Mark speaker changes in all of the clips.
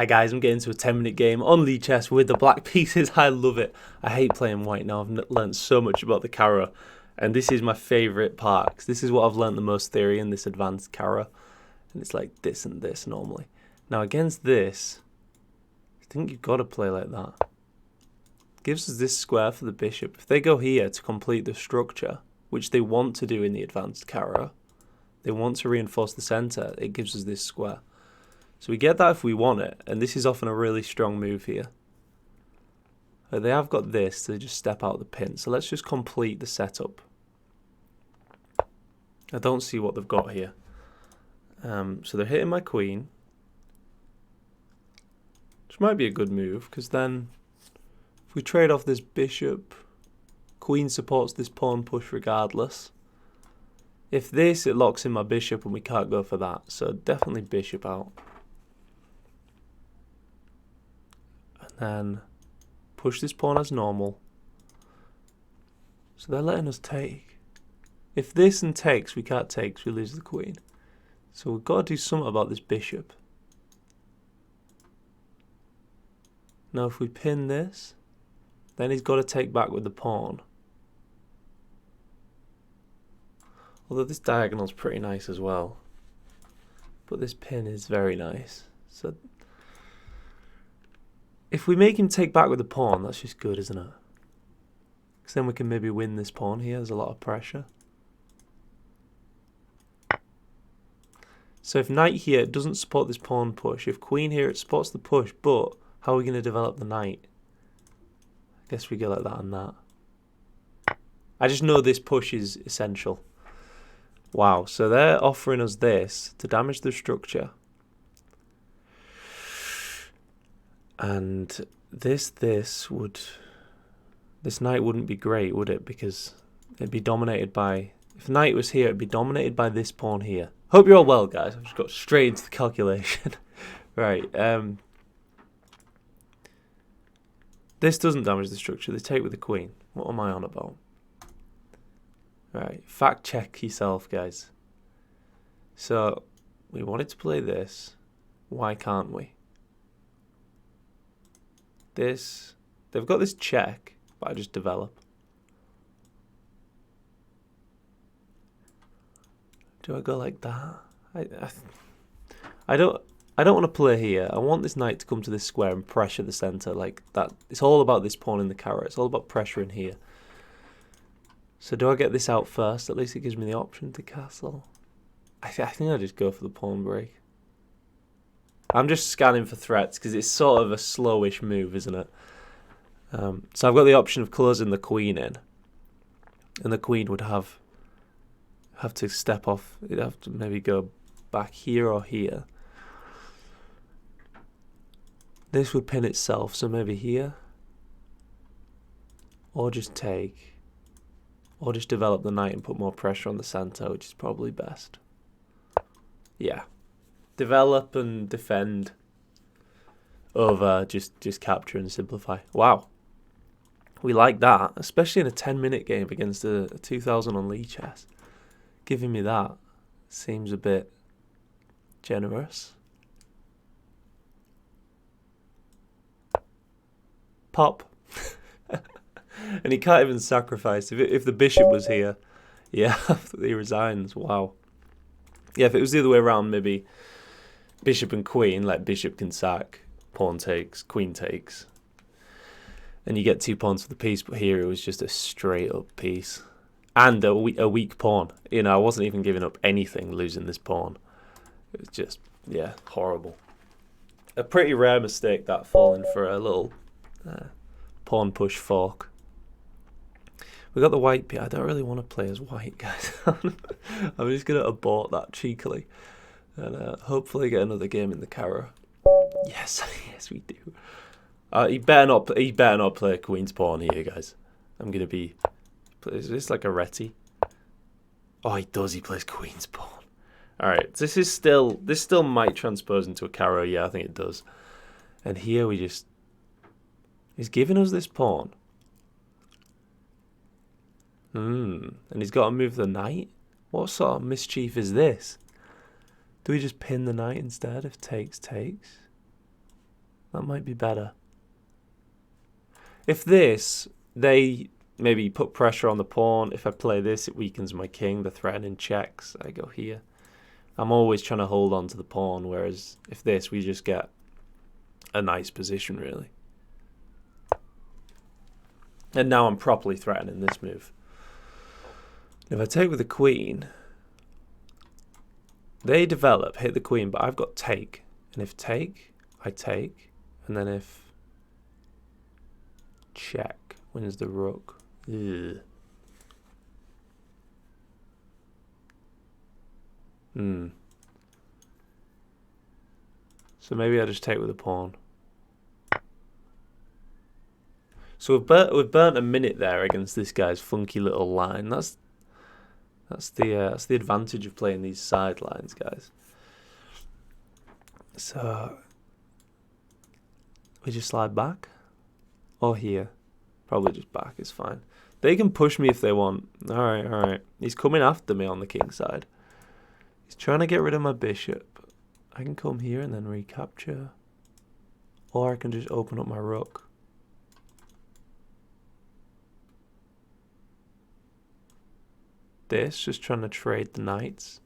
Speaker 1: Hi guys, I'm getting to a 10-minute game on Lichess with the black pieces. I love it. I hate playing white now. I've learned so much about the Caro, and this is my favourite part, 'cause this is what I've learned the most theory in this advanced Caro, and it's like this and this normally. Now against this, I think you've got to play like that. Gives us this square for the bishop. If they go here to complete the structure, which they want to do in the advanced Caro, they want to reinforce the centre, it gives us this square. So we get that if we want it, and this is often a really strong move here. They have got this to just step out the pin, so let's just complete the setup. I don't see what they've got here. So they're hitting my queen, which might be a good move, because then if we trade off this bishop, queen supports this pawn push regardless. If this, it locks in my bishop and we can't go for that, so definitely bishop out. And push this pawn as normal. So they're letting us take. If this and takes, we can't take, so we lose the queen. So we've got to do something about this bishop. Now if we pin this, then he's got to take back with the pawn. Although this diagonal's pretty nice as well. But this pin is very nice. So if we make him take back with the pawn, that's just good, isn't it? Because then we can maybe win this pawn here. There's a lot of pressure. So if knight here, it doesn't support this pawn push. If queen here, it supports the push. But how are we going to develop the knight? I guess we go like that and that. I just know this push is essential. Wow, so they're offering us this to damage the structure. And this knight wouldn't be great, would it? Because it'd be dominated by, if knight was here, it'd be dominated by this pawn here. Hope you're all well, guys. I've just got straight into the calculation. Right. This doesn't damage the structure. They take with the queen. What am I on about? Right. Fact check yourself, guys. So, we wanted to play this. Why can't we? This, they've got this check, but I just develop. Do I go like that? I don't want to play here. I want this knight to come to this square and pressure the center like that. It's all about this pawn in the Caro. It's all about pressure in here. So do I get this out first? At least it gives me the option to castle. I think I just go for the pawn break. I'm just scanning for threats because it's sort of a slowish move, isn't it? So I've got the option of closing the queen in, and the queen would have to step off. It'd have to maybe go back here or here. This would pin itself, so maybe here, or just take, or just develop the knight and put more pressure on the center, which is probably best. Yeah. Develop and defend over just capture and simplify. Wow. We like that, especially in a 10-minute game against a 2000 on Lichess. Giving me that seems a bit generous. Pop. And he can't even sacrifice. If the bishop was here, yeah, he resigns. Wow. Yeah, if it was the other way around, maybe bishop and queen, like bishop can sack, pawn takes, queen takes, and you get 2 pawns for the piece. But here it was just a straight up piece and a weak pawn. You know, I wasn't even giving up anything losing this pawn. It was just, yeah, horrible. A pretty rare mistake, that, falling for a little pawn push fork. We got the white piece. I don't really want to play as white, guys. I'm just going to abort that cheekily. And hopefully get another game in the Caro. Yes, yes we do. He better not play queen's pawn here, guys. I'm gonna be. Is this like a Reti? Oh, he does. He plays queen's pawn. All right. This still might transpose into a Caro. Yeah, I think it does. And here we just. He's giving us this pawn. And he's got to move the knight. What sort of mischief is this? Do we just pin the knight instead if takes? That might be better. If this, they maybe put pressure on the pawn. If I play this, it weakens my king. The threatening checks. I go here. I'm always trying to hold on to the pawn, whereas if this, we just get a nice position, really. And now I'm properly threatening this move. If I take with the queen, they develop, hit the queen, but I've got take. And if take, I take. And then if check wins the rook. Ugh. So maybe I just take with the pawn. So we've burnt a minute there against this guy's funky little line. That's the advantage of playing these sidelines, guys. So we just slide back, or here, probably just back is fine. They can push me if they want. All right. He's coming after me on the king side. He's trying to get rid of my bishop. I can come here and then recapture, or I can just open up my rook. This, just trying to trade the knights,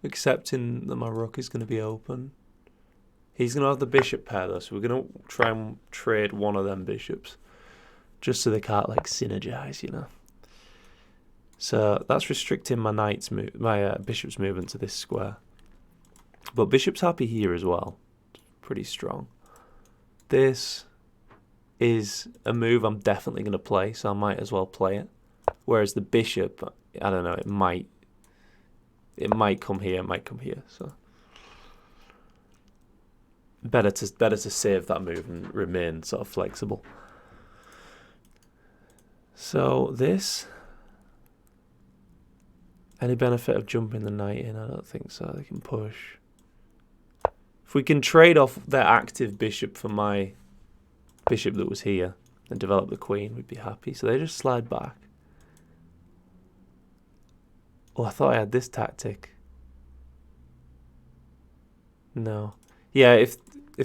Speaker 1: accepting that my rook is going to be open. He's going to have the bishop pair though, so we're going to try and trade one of them bishops, just so they can't like synergize, you know. So that's restricting my bishop's movement to this square. But bishop's happy here as well. Pretty strong. This is a move I'm definitely going to play, so I might as well play it. Whereas the bishop, I don't know, it might come here, it might come here. So better to save that move and remain sort of flexible. So this, any benefit of jumping the knight in? I don't think so. They can push. If we can trade off their active bishop for my bishop that was here and develop the queen, we'd be happy. So they just slide back. Oh, I thought I had this tactic. No. Yeah, if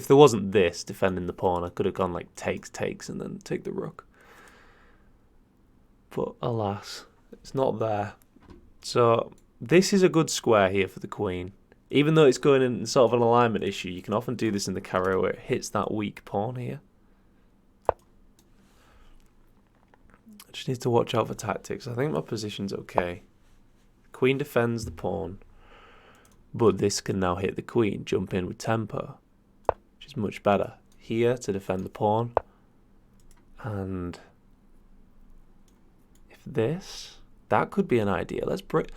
Speaker 1: there wasn't this defending the pawn, I could have gone like takes, and then take the rook. But alas, it's not there. So this is a good square here for the queen. Even though it's going in sort of an alignment issue, you can often do this in the Caro where it hits that weak pawn here. I just need to watch out for tactics. I think my position's okay. Queen defends the pawn, but this can now hit the queen, jump in with tempo, which is much better. Here to defend the pawn, and if this, that could be an idea. Let's break.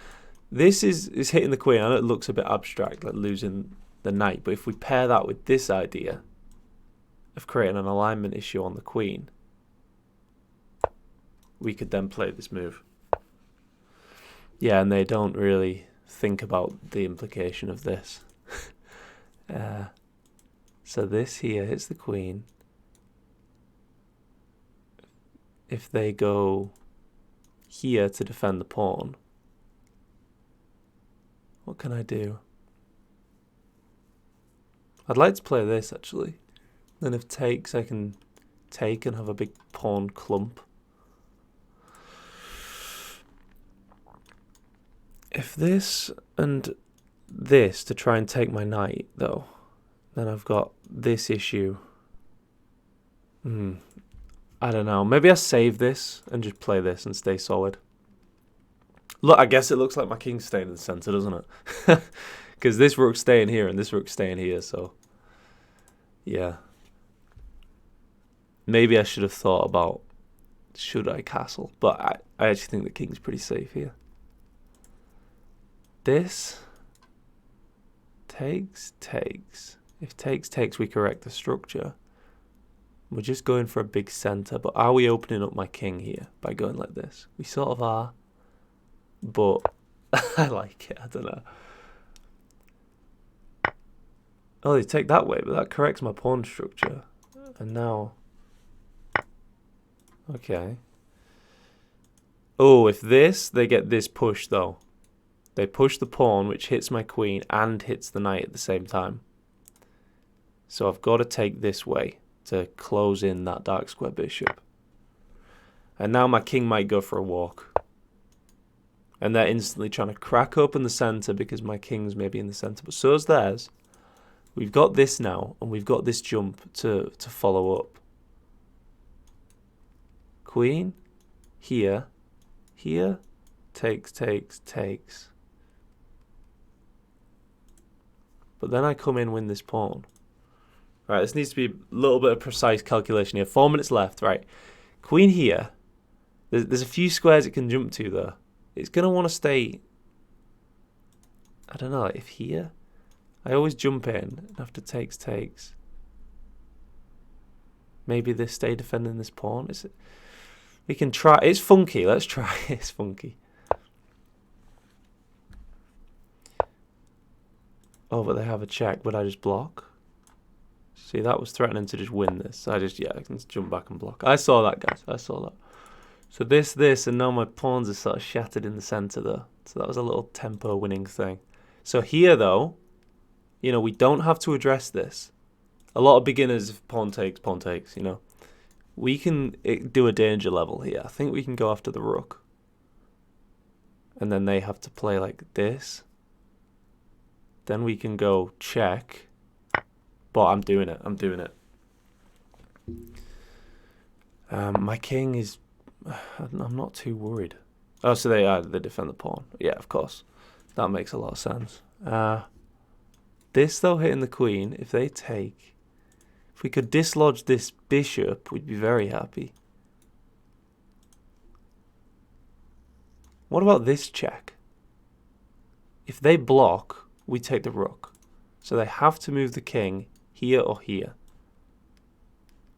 Speaker 1: This is hitting the queen. I know it looks a bit abstract, like losing the knight, but if we pair that with this idea of creating an alignment issue on the queen, we could then play this move. Yeah, and they don't really think about the implication of this. So this here hits the queen. If they go here to defend the pawn, what can I do? I'd like to play this actually. Then if takes, I can take and have a big pawn clump. If this and this to try and take my knight though, then I've got this issue. I don't know. Maybe I save this and just play this and stay solid. Look, I guess it looks like my king's staying in the center, doesn't it? Because this rook's staying here and this rook's staying here, so yeah. Maybe I should have thought about, should I castle? But I actually think the king's pretty safe here. This takes. If takes, we correct the structure. We're just going for a big center, but are we opening up my king here by going like this? We sort of are. But I like it, I don't know. Oh, they take that way, but that corrects my pawn structure. And now... Okay. Oh, if this, they get this push though. They push the pawn, which hits my queen and hits the knight at the same time. So I've got to take this way to close in that dark square bishop. And now my king might go for a walk. And they're instantly trying to crack open the centre because my king's maybe in the centre. But so's theirs. We've got this now, and we've got this jump to follow up. Queen, here, here, takes, takes, takes. But then I come in, win this pawn. Right, this needs to be a little bit of precise calculation here. 4 minutes left, right. Queen here. There's a few squares it can jump to, though. It's going to want to stay... I don't know, if here... I always jump in and after takes, takes. Maybe they stay defending this pawn. Is it? We can try. It's funky. Let's try. It's funky. Oh, but they have a check. Would I just block? See, that was threatening to just win this. So I can just jump back and block. I saw that, guys. I saw that. So this, and now my pawns are sort of shattered in the center, though. So that was a little tempo winning thing. So here, though, you know, we don't have to address this. A lot of beginners, if pawn takes, you know. We can do a danger level here. I think we can go after the rook. And then they have to play like this. Then we can go check. But I'm doing it. I'm doing it. My king is... I'm not too worried. Oh, so they defend the pawn. Yeah, of course. That makes a lot of sense. This, though, hitting the queen, if they take... If we could dislodge this bishop, we'd be very happy. What about this check? If they block, we take the rook. So they have to move the king here or here.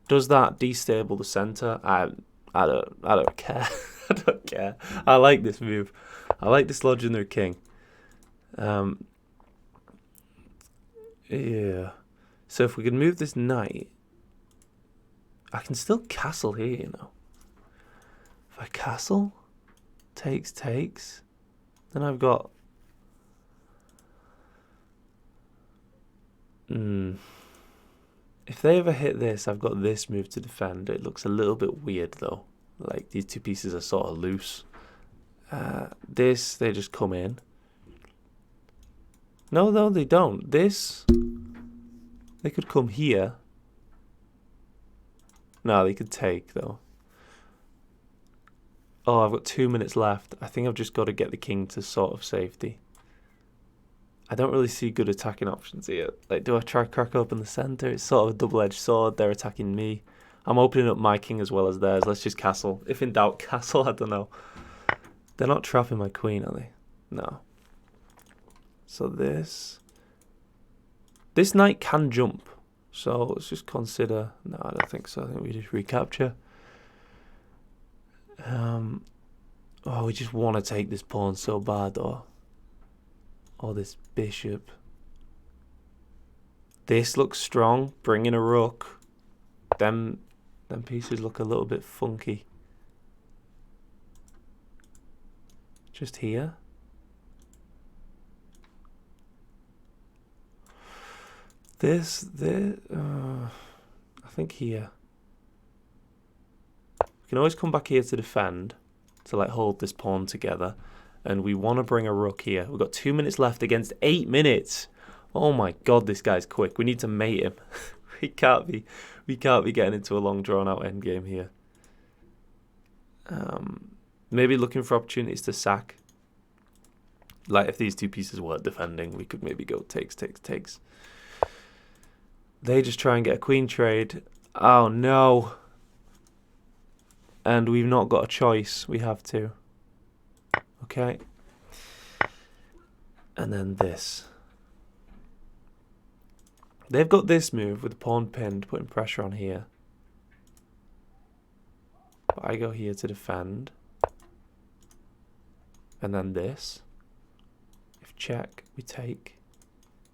Speaker 1: Does that destabilize the center? I don't care. I don't care. I like this move. I like dislodging their king. Yeah. So if we can move this knight, I can still castle here, you know. If I castle, takes, then I've got... If they ever hit this, I've got this move to defend. It looks a little bit weird, though. Like, these two pieces are sort of loose. This, they just come in. No, they don't. This... They could come here. No, they could take, though. Oh, I've got 2 minutes left. I think I've just got to get the king to sort of safety. I don't really see good attacking options here. Like, do I try crack open the center? It's sort of a double-edged sword. They're attacking me. I'm opening up my king as well as theirs. Let's just castle. If in doubt, castle. I don't know. They're not trapping my queen, are they? No. So this knight can jump. So let's just consider... No, I don't think so. I think we just recapture. Oh, we just want to take this pawn so bad, though. Or this bishop. This looks strong. Bring in a rook. Them pieces look a little bit funky. Just here. This, I think here. We can always come back here to defend, to like hold this pawn together, and we want to bring a rook here. We've got 2 minutes left against 8 minutes. Oh my god, this guy's quick. We need to mate him. we can't be getting into a long drawn out endgame here. Maybe looking for opportunities to sack. Like if these two pieces weren't defending, we could maybe go takes. They just try and get a queen trade. Oh no. And we've not got a choice. We have to. Okay. And then this. They've got this move with the pawn pinned, putting pressure on here. But I go here to defend. And then this. If check, we take.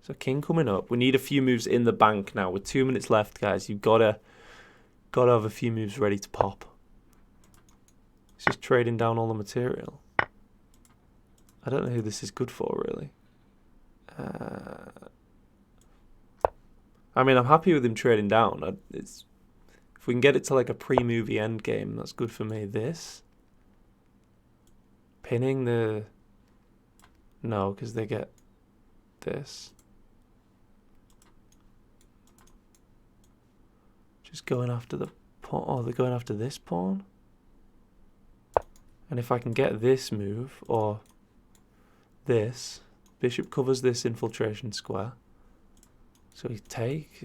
Speaker 1: So king coming up. We need a few moves in the bank now. With 2 minutes left, guys. You've gotta have a few moves ready to pop. It's just trading down all the material. I don't know who this is good for, really. I mean, I'm happy with him trading down. If we can get it to like a pre-movie endgame, that's good for me. This. Pinning the... No, because they get this. Just going after the pawn. Oh, they're going after this pawn. And if I can get this move, or this, bishop covers this infiltration square. So we take...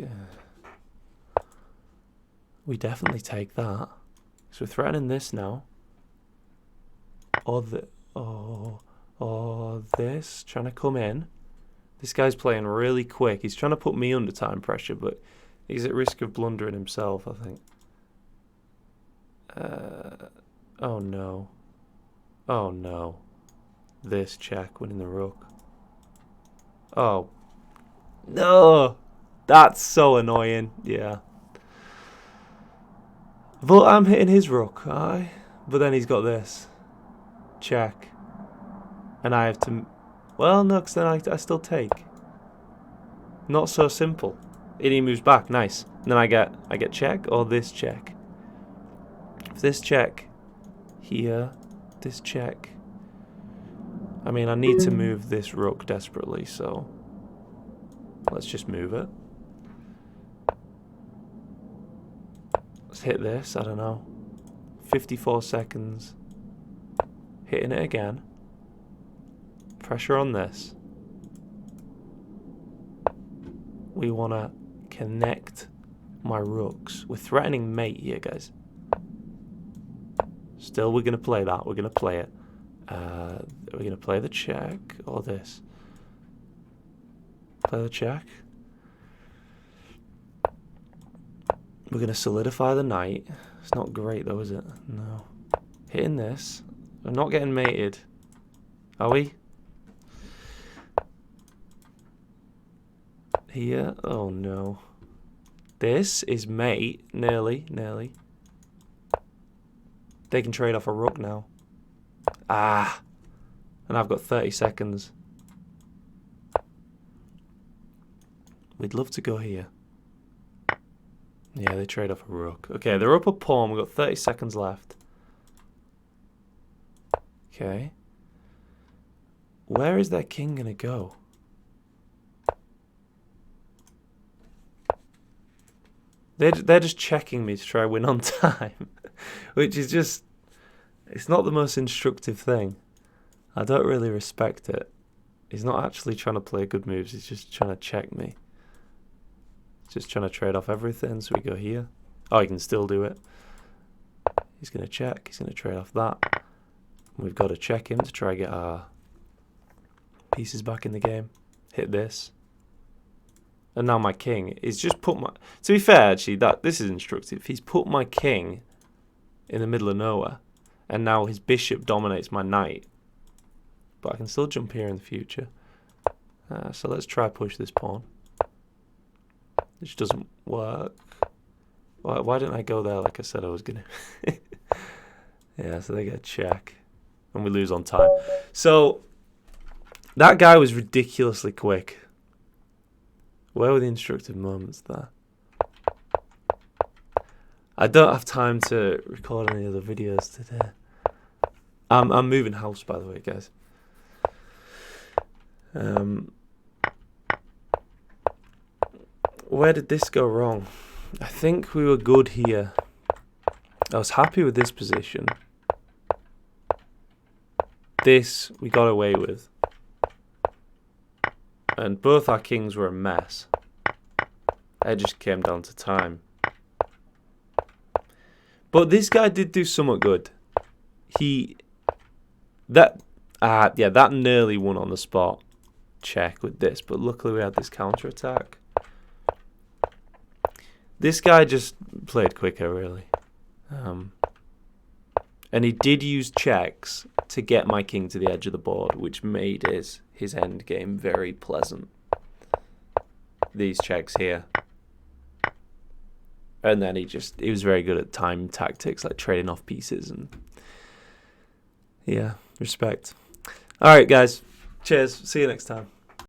Speaker 1: we definitely take that. So we're threatening this now. Or the... or this, trying to come in. This guy's playing really quick. He's trying to put me under time pressure, but he's at risk of blundering himself, I think. Oh no. Oh no. This check, winning the rook. Oh. No! That's so annoying. Yeah. But I'm hitting his rook, aye? But then he's got this. Check. And I have to... Well, no, because then I still take. Not so simple. And he moves back, nice. And then I get check or this check. If this check here, this check. I mean, I need to move this rook desperately, so let's just move it. Let's hit this, I don't know. 54 seconds. Hitting it again. Pressure on this. We want to connect my rooks. We're threatening mate here, guys. Still, we're going to play that. We're going to play it. We're going to play the check or this. Play the check. We're going to solidify the knight. It's not great though, is it? No. Hitting this. We're not getting mated. Are we? Here. Oh no. This is mate. Nearly. Nearly. They can trade off a rook now. Ah. And I've got 30 seconds. We'd love to go here. Yeah, they trade off a rook. Okay, they're up a pawn. We've got 30 seconds left. Okay. Where is their king going to go? They're just checking me to try win on time. Which is just... It's not the most instructive thing. I don't really respect it. He's not actually trying to play good moves. He's just trying to check me. Just trying to trade off everything. So we go here. Oh, he can still do it. He's going to check. He's going to trade off that. We've got to check him to try get our pieces back in the game. Hit this. And now my king is just put my... To be fair, actually, this is instructive. He's put my king in the middle of nowhere. And now his bishop dominates my knight. But I can still jump here in the future. So let's try push this pawn. Which doesn't work. Why didn't I go there like I said I was going to? Yeah, so they get a check. And we lose on time. So, that guy was ridiculously quick. Where were the instructive moments there? I don't have time to record any other videos today. I'm moving house, by the way, guys. Where did this go wrong? I think we were good here. I was happy with this position. This we got away with. And both our kings were a mess. It just came down to time. But this guy did do somewhat good. That nearly won on the spot check with this, but luckily we had this counter attack. This guy just played quicker, really. And he did use checks to get my king to the edge of the board, which made his end game very pleasant. These checks here. And then he was very good at time tactics, like trading off pieces. And yeah, respect. All right, guys. Cheers. See you next time.